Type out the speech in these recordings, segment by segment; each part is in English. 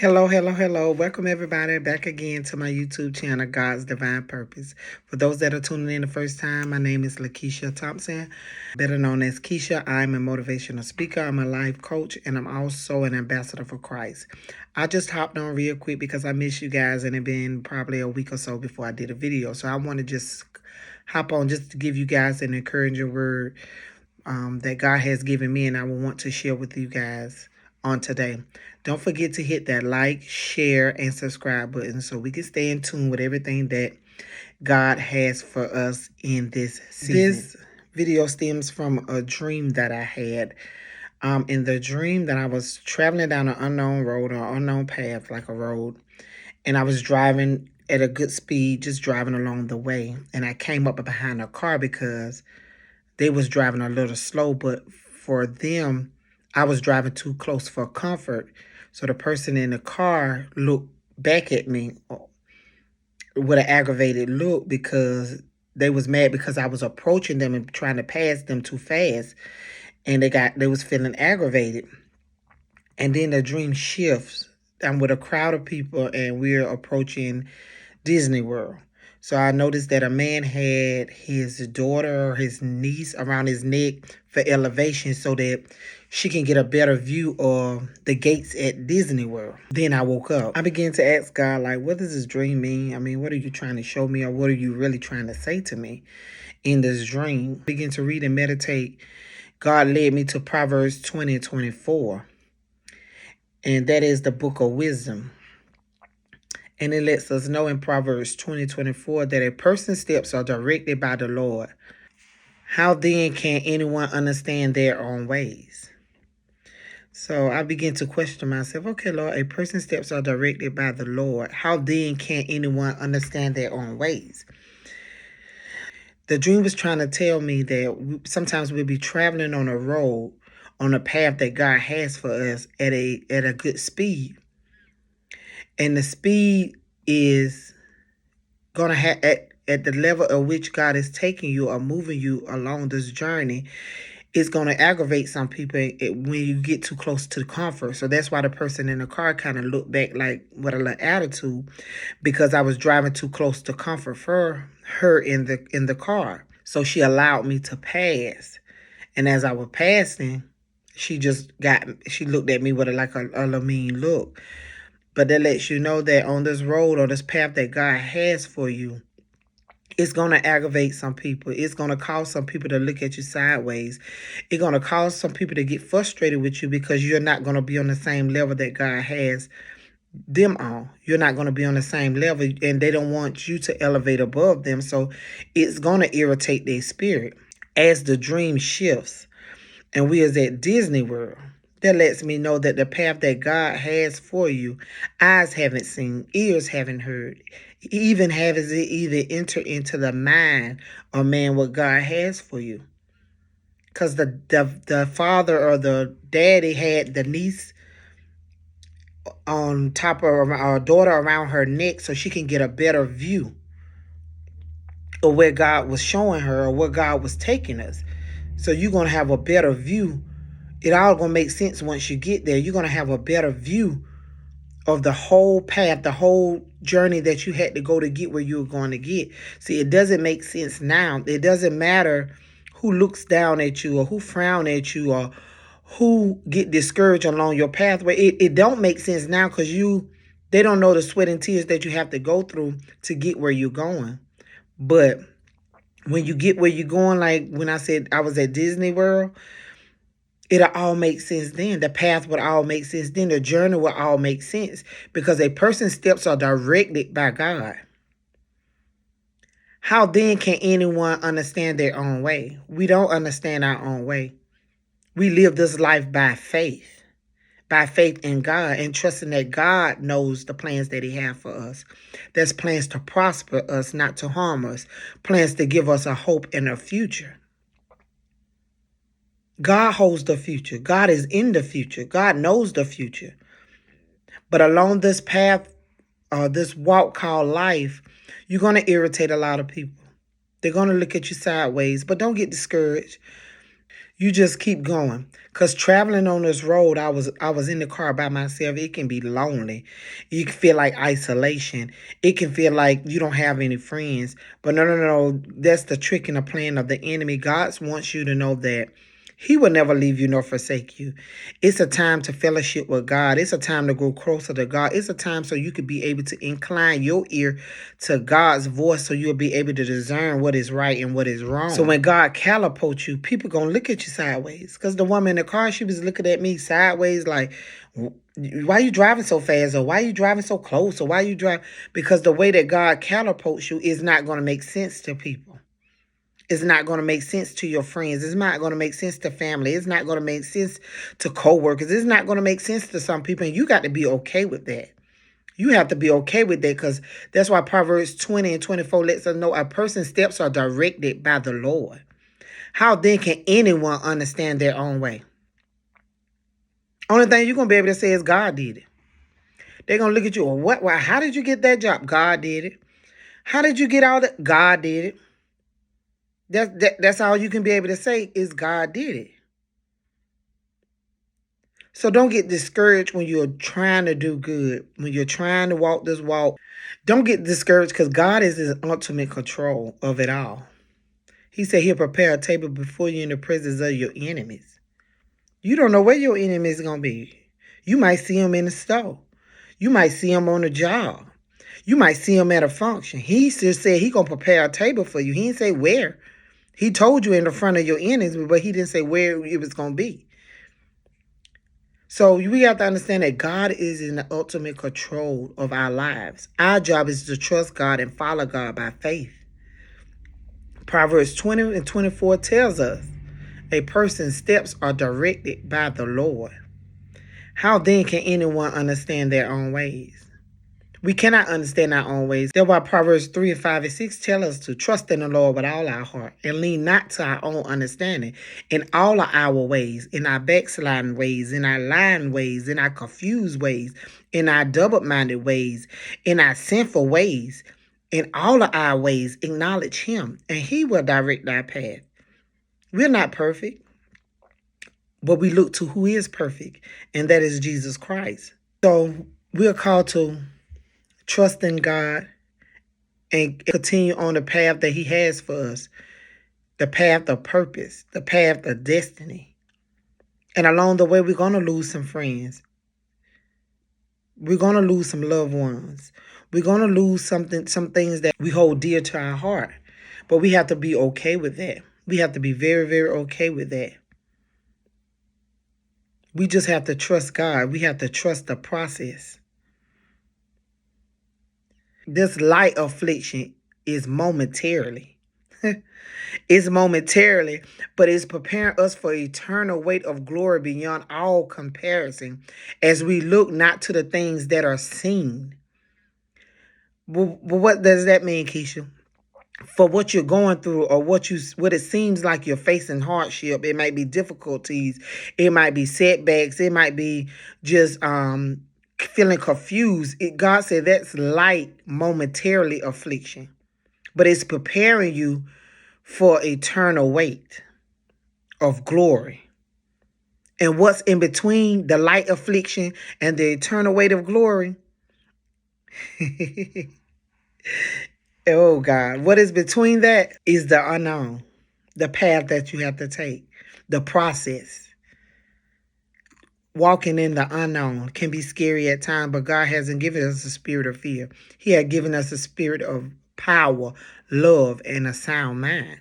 Hello, hello, hello. Welcome everybody back again to my YouTube channel, God's Divine Purpose. For those that are tuning in the first time, my name is Lakeisha Thompson, better known as Keisha. I'm a motivational speaker, I'm a life coach, and I'm also an ambassador for Christ. I just hopped on real quick because I miss you guys and it's been probably a week or so before I did a video. So I want to just hop on just to give you guys an encouraging word that God has given me and I will want to share with you guys on today. Don't forget to hit that like, share, and subscribe button so we can stay in tune with everything that God has for us in this season. This video stems from a dream that I had. In the dream that I was traveling down an unknown road or unknown path, like a road, and I was driving at a good speed, just driving along the way. And I came up behind a car because they was driving a little slow, but for them, I was driving too close for comfort. So the person in the car looked back at me with an aggravated look because they was mad because I was approaching them and trying to pass them too fast. And they was feeling aggravated. And then the dream shifts. I'm with a crowd of people and we're approaching Disney World. So I noticed that a man had his daughter or his niece around his neck for elevation so that she can get a better view of the gates at Disney World. Then I woke up. I began to ask God, like, what does this dream mean? I mean, what are you trying to show me, or what are you really trying to say to me in this dream? I began to read and meditate. God led me to Proverbs 20:24. And that is the book of wisdom. And it lets us know in Proverbs 20:24 that a person's steps are directed by the Lord. How then can anyone understand their own ways? So I begin to question myself, okay, Lord, a person's steps are directed by the Lord. How then can anyone understand their own ways? The dream was trying to tell me that sometimes we'll be traveling on a road, on a path that God has for us at a good speed. And the speed is going to have at the level at which God is taking you or moving you along this journey, it's going to aggravate some people when you get too close to the comfort. So that's why the person in the car kind of looked back like with a little attitude, because I was driving too close to comfort for her in the car. So she allowed me to pass. And as I was passing, she looked at me with a mean look. But that lets you know that on this road or this path that God has for you, it's going to aggravate some people. It's going to cause some people to look at you sideways. It's going to cause some people to get frustrated with you because you're not going to be on the same level that God has them on. You're not going to be on the same level, and they don't want you to elevate above them. So it's going to irritate their spirit. As the dream shifts and we is at Disney World, that lets me know that the path that God has for you, eyes haven't seen, ears haven't heard, even has it even entered into the mind or man what God has for you. Because the father or the daddy had the niece on top of our daughter around her neck so she can get a better view of where God was showing her or where God was taking us. So you're going to have a better view. It all going to make sense once you get there. You're going to have a better view of the whole path, the whole journey that you had to go to get where you were going to get. See, it doesn't make sense now. It doesn't matter who looks down at you or who frown at you or who get discouraged along your pathway. It don't make sense now because they don't know the sweat and tears that you have to go through to get where you're going. But when you get where you're going, like when I said I was at Disney World, it'll all make sense then. The path would all make sense then. The journey will all make sense because a person's steps are directed by God. How then can anyone understand their own way? We don't understand our own way. We live this life by faith in God and trusting that God knows the plans that he has for us. There's plans to prosper us, not to harm us. Plans to give us a hope and a future. God holds the future. God is in the future. God knows the future. But along this path, this walk called life, you're going to irritate a lot of people. They're going to look at you sideways, but don't get discouraged. You just keep going. Cause traveling on this road, I was in the car by myself. It can be lonely. You can feel like isolation. It can feel like you don't have any friends. But no, no, no. That's the trick and the plan of the enemy. God wants you to know that he will never leave you nor forsake you. It's a time to fellowship with God. It's a time to grow closer to God. It's a time so you could be able to incline your ear to God's voice so you'll be able to discern what is right and what is wrong. So when God catapults you, people going to look at you sideways. Because the woman in the car, she was looking at me sideways like, why you driving so fast? Or why you driving so close? Or why you drive? Because the way that God catapults you is not going to make sense to people. It's not going to make sense to your friends. It's not going to make sense to family. It's not going to make sense to coworkers. It's not going to make sense to some people. And you got to be okay with that. You have to be okay with that because that's why Proverbs 20 and 24 lets us know a person's steps are directed by the Lord. How then can anyone understand their own way? Only thing you're going to be able to say is God did it. They're going to look at you. Well, what? Well, how did you get that job? God did it. How did you get all that? God did it. That's all you can be able to say is God did it. So don't get discouraged when you're trying to do good, when you're trying to walk this walk. Don't get discouraged because God is in ultimate control of it all. He said he'll prepare a table before you in the presence of your enemies. You don't know where your enemy is going to be. You might see him in the store. You might see him on the job. You might see him at a function. He just said he going to prepare a table for you. He didn't say where. He told you in the front of your enemies, but he didn't say where it was going to be. So we have to understand that God is in the ultimate control of our lives. Our job is to trust God and follow God by faith. Proverbs 20 and 24 tells us a person's steps are directed by the Lord. How then can anyone understand their own ways? We cannot understand our own ways. That's why Proverbs 3 and 5 and 6 tell us to trust in the Lord with all our heart and lean not to our own understanding in all of our ways, in our backsliding ways, in our lying ways, in our confused ways, in our double-minded ways, in our sinful ways. In all of our ways, acknowledge him, and he will direct our path. We're not perfect, but we look to who is perfect, and that is Jesus Christ. So we're called to trust in God and continue on the path that he has for us, the path of purpose, the path of destiny. And along the way, we're going to lose some friends. We're going to lose some loved ones. We're going to lose some things that we hold dear to our heart. But we have to be okay with that. We have to be very, very okay with that. We just have to trust God. We have to trust the process. This light affliction is momentarily. It's momentarily, but it's preparing us for eternal weight of glory beyond all comparison as we look not to the things that are seen. But what does that mean, Keisha? For what you're going through or what it seems like you're facing hardship, it might be difficulties, it might be setbacks, it might be just feeling confused. God said that's light momentarily affliction, but it's preparing you for eternal weight of glory. And what's in between the light affliction and the eternal weight of glory? Oh God, what is between that is the unknown, the path that you have to take, the process. Walking in the unknown can be scary at times, but God hasn't given us a spirit of fear. He had given us a spirit of power, love, and a sound mind.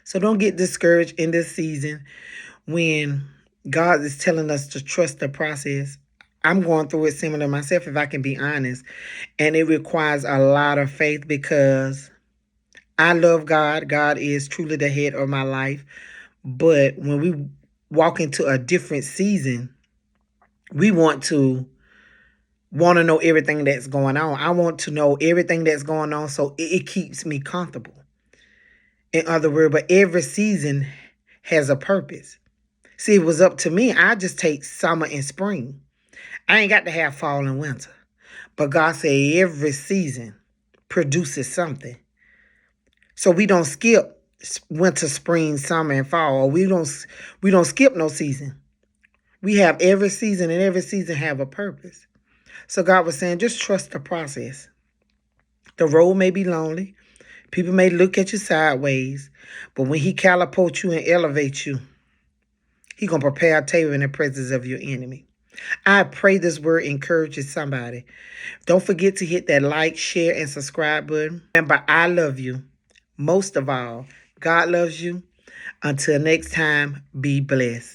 So don't get discouraged in this season when God is telling us to trust the process. I'm going through it similar myself, if I can be honest. And it requires a lot of faith because I love God. God is truly the head of my life. But when we walk into a different season, we want to know everything that's going on. I want to know everything that's going on so it keeps me comfortable. In other words, but every season has a purpose. See, it was up to me. I just take summer and spring. I ain't got to have fall and winter. But God said every season produces something. So we don't skip winter, spring, summer, and fall. We don't skip no season. We have every season, and every season have a purpose. So God was saying, just trust the process. The road may be lonely. People may look at you sideways, but when He catapults you and elevates you, He gonna prepare a table in the presence of your enemy. I pray this word encourages somebody. Don't forget to hit that like, share, and subscribe button. Remember, I love you. Most of all, God loves you. Until next time, be blessed.